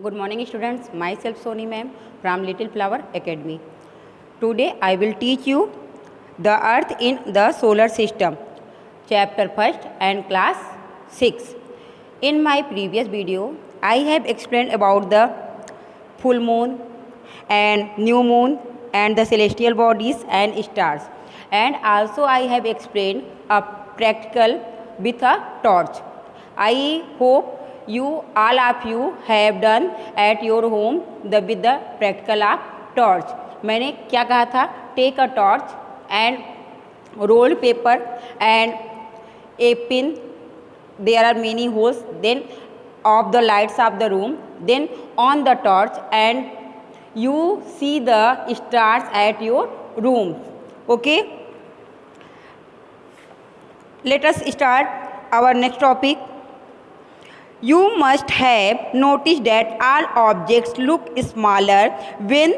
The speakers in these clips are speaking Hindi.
Good morning students, myself Soni ma'am from Little Flower Academy. Today I will teach you the earth in the solar system, chapter 1st and class 6. In my previous video, I have explained about the full moon and new moon and the celestial bodies and stars, and also I have explained a practical with a torch. I hope you all of you have done at your home with the practical of torch. मैंने क्या कहा था? Take a torch and roll paper and a pin. There are many holes. Then off the lights of the room. Then on the torch and you see the stars at your room. Okay. Let us start our next topic. You must have noticed that all objects look smaller when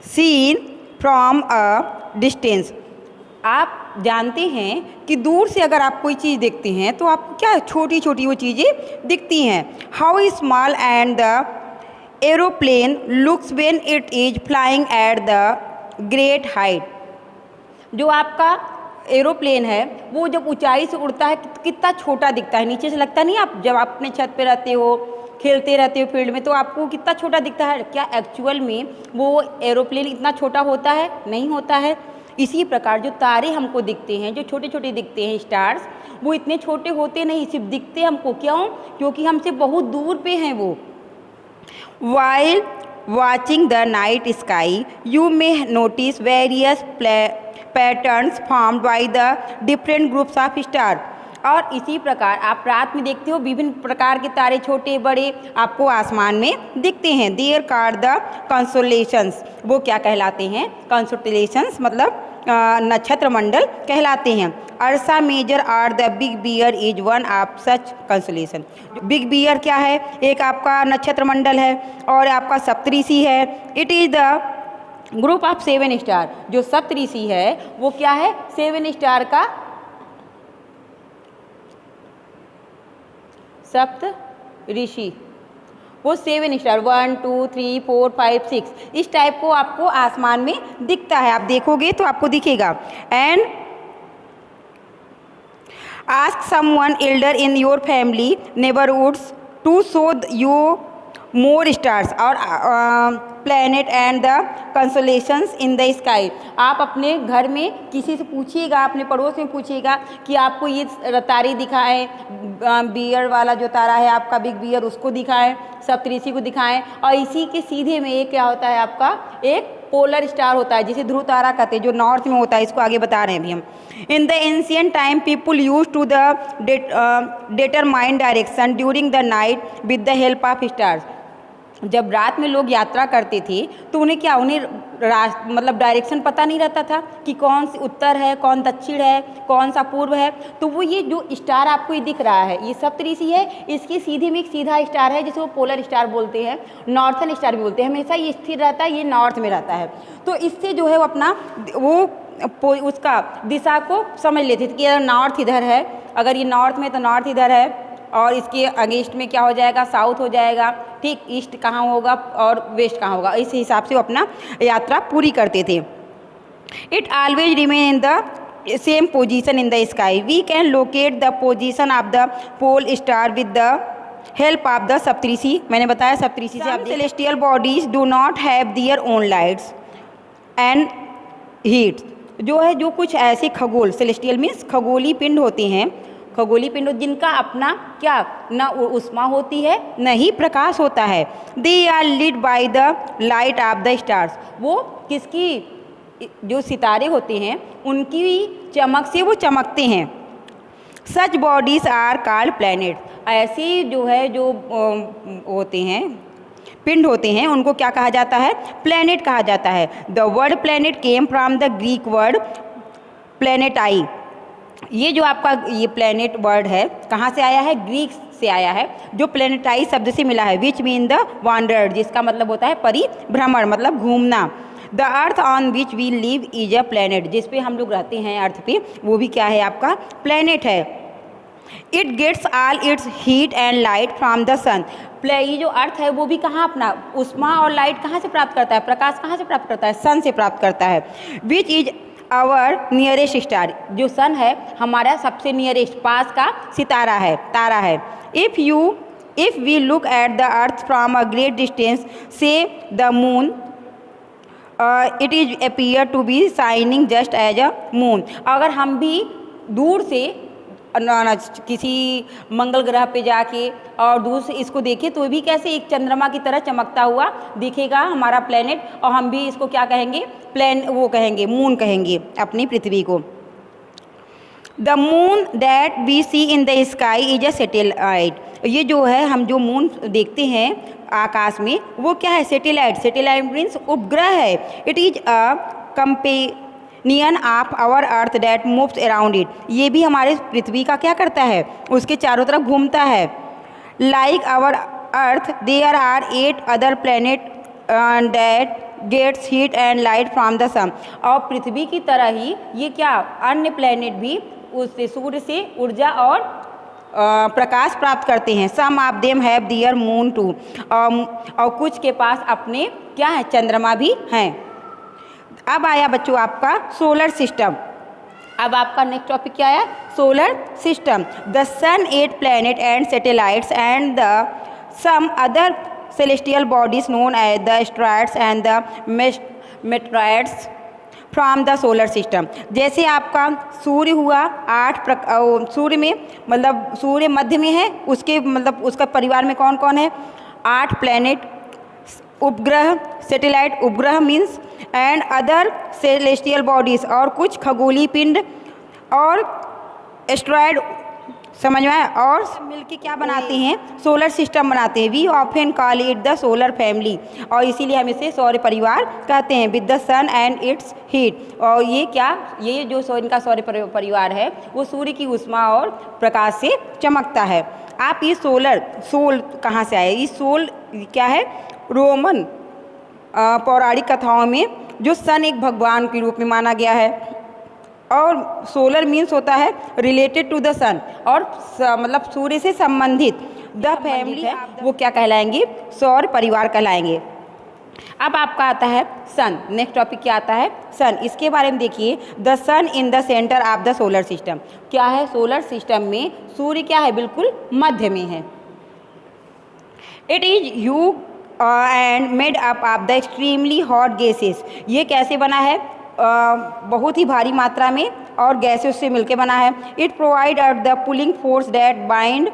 seen from a distance. आप जानते हैं कि दूर से अगर आप कोई चीज़ देखते हैं तो आपको क्या छोटी छोटी वो चीज़ें दिखती हैं. How small and the aeroplane looks when it is flying at the great height. जो आपका एरोप्लेन है वो जब ऊंचाई से उड़ता है तो कितना छोटा दिखता है. नीचे से लगता नहीं, आप जब अपने छत पे रहते हो, खेलते रहते हो फील्ड में, तो आपको कितना छोटा दिखता है. क्या एक्चुअल में वो एरोप्लेन इतना छोटा होता है? नहीं होता है. इसी प्रकार जो तारे हमको दिखते हैं, जो छोटे छोटे दिखते हैं स्टार्स, वो इतने छोटे होते नहीं, सिर्फ दिखते हमको. क्यों? क्योंकि हमसे बहुत दूर पे हैं वो. While watching the night sky you may notice various patterns formed by the different groups of star. और इसी प्रकार आप रात में देखते हो विभिन्न प्रकार के तारे, छोटे बड़े, आपको आसमान में दिखते हैं. There are the constellations. वो क्या कहलाते हैं? कंसोलेशंस मतलब नक्षत्र मंडल कहलाते हैं. Ursa Major are the big bear is one of such constellation. Big bear क्या है? एक आपका नक्षत्र मंडल है और आपका सप्तऋषि है. It is the group of 7 star. जो सप्तऋषि है वो क्या है? 7 स्टार का सप्त ऋषि. वो 7 स्टार 1 2 3 4 5 6 इस टाइप को आपको आसमान में दिखता है. आप देखोगे तो आपको दिखेगा. And ask someone elder in your family neighbourhoods to show you more stars और planet and the constellations in the sky. आप अपने घर में किसी से पूछिएगा, अपने पड़ोस में पूछिएगा कि आपको ये तारे दिखाएं. बियर वाला जो तारा है आपका बिग बियर, उसको दिखाएं, सप्तऋषि को दिखाएं. और इसी के सीधे में एक क्या होता है? आपका एक पोलर स्टार होता है जिसे ध्रुव तारा कहते हैं, जो नॉर्थ में होता है. इसको आगे बता रहे हैं अभी हम. In the ancient time people use to the determine direction during the night with the help of stars. जब रात में लोग यात्रा करते थे तो उन्हें क्या, उन्हें मतलब डायरेक्शन पता नहीं रहता था कि कौन सी उत्तर है, कौन दक्षिण है, कौन सा पूर्व है. तो वो ये जो स्टार आपको ये दिख रहा है, ये सप्तऋषि है. इसके सीधे में एक सीधा स्टार है जिसे वो पोलर स्टार बोलते हैं, नॉर्थन स्टार भी बोलते हैं. हमेशा ये स्थिर रहता है, ये नॉर्थ में रहता है. तो इससे जो है वो अपना वो उसका दिशा को समझ लेते थे कि अगर नॉर्थ इधर है, अगर ये नॉर्थ में तो नॉर्थ इधर है, और इसके अगेंस्ट में क्या हो जाएगा? साउथ हो जाएगा. ठीक, ईस्ट कहाँ होगा और वेस्ट कहाँ होगा. इस हिसाब से वो अपना यात्रा पूरी करते थे. It always remain in the same position in the sky. We can locate the position of the pole star with the help of the Saptarishi. मैंने बताया सप्तऋषि से आप celestial bodies do not have their own lights and heat. जो है, जो कुछ ऐसे खगोल, सेलेस्टियल मीन्स खगोली पिंड होते हैं, खगोली पिंड जिनका अपना क्या न उष्मा होती है न ही प्रकाश होता है. They are lead by the light of the stars. वो किसकी, जो सितारे होते हैं उनकी चमक से वो चमकते हैं. सच बॉडीज आर कॉल्ड प्लैनेट. ऐसे जो है, जो होते हैं, पिंड होते हैं, उनको क्या कहा जाता है? प्लैनेट कहा जाता है. The word planet came from the Greek word planetai. ये जो आपका ये प्लैनेट वर्ड है कहाँ से आया है? ग्रीक से आया है, जो प्लैनेटाई शब्द से मिला है. विच मीन द वांडरर, जिसका मतलब होता है परिभ्रमण, मतलब घूमना. The earth on which we live is a planet. जिस पे हम लोग रहते हैं अर्थ पे, वो भी क्या है? आपका प्लैनेट है. It gets all its heat and light from the sun. ये जो अर्थ है वो भी कहाँ अपना उष्मा और लाइट कहाँ से प्राप्त करता है, प्रकाश कहाँ से प्राप्त करता है, सन से प्राप्त करता है। Which is our nearest star, जो सन है हमारा सबसे नियरेस्ट पास का सितारा है, तारा है। If we look at the earth from a great distance से the moon it is appear to be shining just as a moon. अगर हम भी दूर से किसी मंगल ग्रह पे जाके और दूर से इसको देखें तो भी कैसे एक चंद्रमा की तरह चमकता हुआ दिखेगा हमारा प्लेनेट, और हम भी इसको क्या कहेंगे, वो कहेंगे, मून कहेंगे अपनी पृथ्वी को। The moon that we see in the sky is a satellite. ये जो है हम जो मून देखते हैं आकाश में वो क्या है, सैटेलाइट। सैटेलाइट मीन्स उपग्रह है। It is a companion of our earth that moves around it. ये भी हमारे पृथ्वी का क्या करता है, उसके चारों तरफ घूमता है। Like our earth there are 8 other planet that gets heat and light from the sun. और पृथ्वी की तरह ही ये क्या अन्य प्लैनेट भी उससे सूर्य से ऊर्जा और प्रकाश प्राप्त करते हैं। Some of them have their moon too, और कुछ के पास अपने क्या है, चंद्रमा भी हैं। अब आया बच्चों आपका सोलर सिस्टम। अब आपका नेक्स्ट टॉपिक क्या है, solar system. The sun 8 planet and satellites and the some other celestial bodies known as the asteroids and the meteorites from the solar system। जैसे आपका सूर्य हुआ 8 सूर्य में मतलब सूर्य मध्य में है, उसके मतलब उसका परिवार में कौन कौन है, 8 प्लैनेट, उपग्रह, सैटेलाइट उपग्रह means, and other celestial bodies, और कुछ खगोलीय पिंड, और एस्ट्रॉयड, समझ में आया, और मिलके क्या बनाते हैं, सोलर सिस्टम बनाते हैं। We often call it the solar family, और इसीलिए हम इसे सौर परिवार कहते हैं। With the sun and its heat, और ये क्या, ये जो इनका सौर परिवार है वो सूर्य की ऊष्मा और प्रकाश से चमकता है। आप ये सोल कहाँ से आए, ये सोल क्या है, रोमन पौराणिक कथाओं में जो सन एक भगवान के रूप में माना गया है, और सोलर मीन्स होता है रिलेटेड टू द सन, और मतलब सूर्य से संबंधित। द फैमिली है वो क्या कहलाएंगे, सौर परिवार कहलाएंगे। अब आपका आता है सन। नेक्स्ट टॉपिक क्या आता है, सन। इसके बारे में देखिए, the sun in the centre of the solar system. क्या है, सोलर सिस्टम में सूर्य क्या है, बिल्कुल मध्य में है। It is huge and made up of the extremely hot gases. ये कैसे बना है, बहुत ही भारी मात्रा में और गैसेस से मिलकर बना है। It provide the pulling force that bind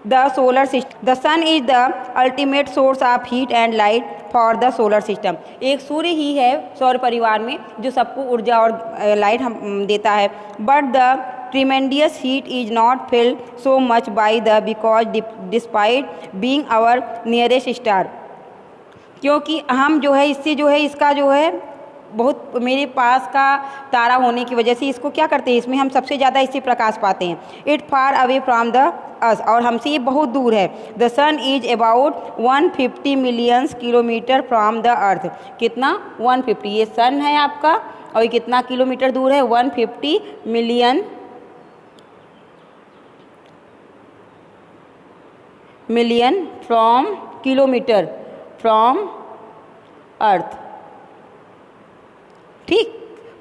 the solar system. The sun is the ultimate source of heat and light for the solar system. एक सूर्य ही है सौर परिवार में जो सबको ऊर्जा और लाइट हम देता है। But the tremendous heat is not felt so much by the because despite being our nearest star. क्योंकि हम जो है इससे जो है इसका जो है बहुत मेरे पास का तारा होने की वजह से इसको क्या करते हैं, इसमें हम सबसे ज़्यादा इससे प्रकाश पाते हैं। It far away from the us, और हमसे ये बहुत दूर है। The sun is about 150 million kilometre from the earth. कितना, 150। ये सन है आपका, और ये कितना किलोमीटर दूर है, 150 मिलियन फ्रॉम किलोमीटर फ्रॉम अर्थ। ठीक,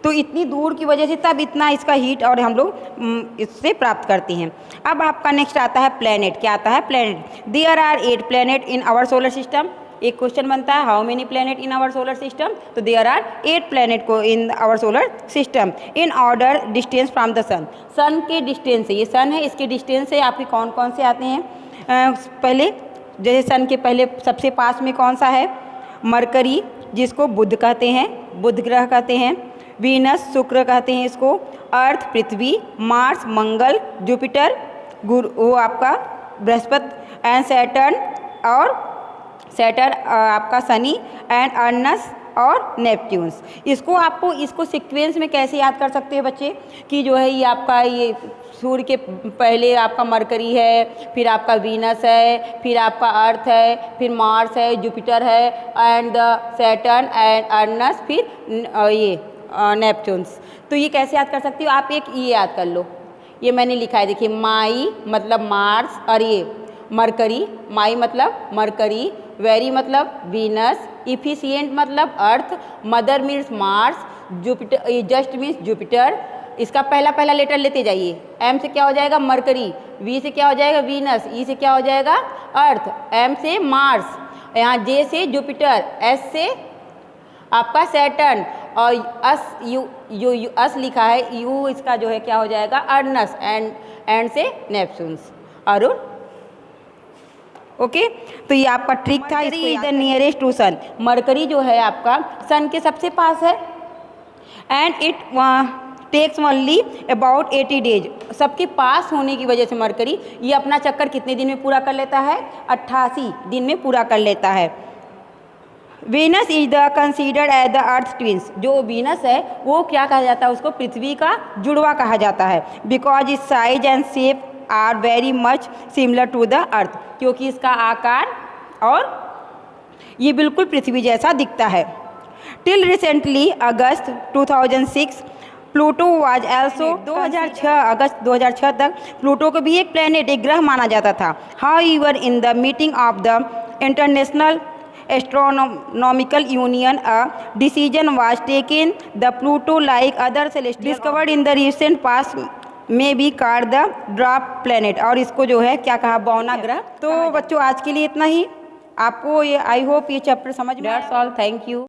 तो इतनी दूर की वजह से तब इतना इसका हीट और हम लोग इससे प्राप्त करते हैं। अब आपका नेक्स्ट आता है प्लैनेट। क्या आता है, planet. There are 8 planet in our solar system. एक क्वेश्चन बनता है, how many planet in our solar system, तो देयर आर 8 प्लैनेट को in our solar system in order distance from the sun. Sun के डिस्टेंस से, ये सन है, इसके डिस्टेंस से आपके कौन कौन से आते हैं। पहले जैसे सन के पहले सबसे पास में कौन सा है, मरकरी, जिसको बुध कहते हैं, बुध ग्रह कहते हैं। वीनस, शुक्र कहते हैं इसको। अर्थ, पृथ्वी। मार्स, मंगल। जुपिटर, गुरु, वो आपका बृहस्पति। एंड सैटर्न, और सैटर्न आपका शनि। एंड अर्नस और नेपट्यून्स। इसको आपको इसको सीक्वेंस में कैसे याद कर सकते हैं बच्चे, कि जो है ये आपका ये सूर्य के पहले आपका मरकरी है, फिर आपका वीनस है, फिर आपका अर्थ है, फिर मार्स है, जुपिटर है, एंड सैटर्न एंड अर्नस, फिर ये नेपट्यून्स। तो ये कैसे याद कर सकते हो आप, एक ये याद कर लो, ये मैंने लिखा है, देखिए माई मतलब मार्स, और ये मरकरी, माई मतलब मरकरी, वेरी मतलब वीनस, इफिशिएंट मतलब Earth, mother means Mars, Jupiter, just means Jupiter. इसका पहला पहला लेटर लेते जाइए। एम से क्या हो जाएगा मरकरी, वी से क्या हो जाएगा वीनस, ई से क्या हो जाएगा अर्थ, एम से मार्स, यहाँ जे से जुपिटर, एस से आपका सैटर्न, और अस यू अस लिखा है, यू इसका जो है क्या हो जाएगा अर्नस, एंड से नेपच्यून्स, अरुण। ओके तो ये आपका ट्रिक था। Is the nearest to sun, Mercury जो है आपका सन के सबसे पास है, and it takes only about 80 days. सबके पास होने की वजह से मरकरी ये अपना चक्कर कितने दिन में पूरा कर लेता है, 88 दिन में पूरा कर लेता है। Venus is the considered as the earth twins, जो वीनस है वो क्या कहा जाता है, उसको पृथ्वी का जुड़वा कहा जाता है, because is size and shape are very much similar to the earth, क्योंकि इसका आकार और ये बिल्कुल पृथ्वी जैसा दिखता है। Till recently August 2006 Pluto was also 2006 अगस्त 2006 तक प्लूटो को भी एक प्लेनेट, एक ग्रह माना जाता था। However in the meeting of the International Astronomical Union a decision was taken the Pluto like other celestial discovered in the recent past में be called the dwarf planet, और इसको जो है क्या कहा, बौना ग्रह। तो बच्चों आज के लिए इतना ही। आपको ये आई होप ये चैप्टर समझ में। That's all, thank you.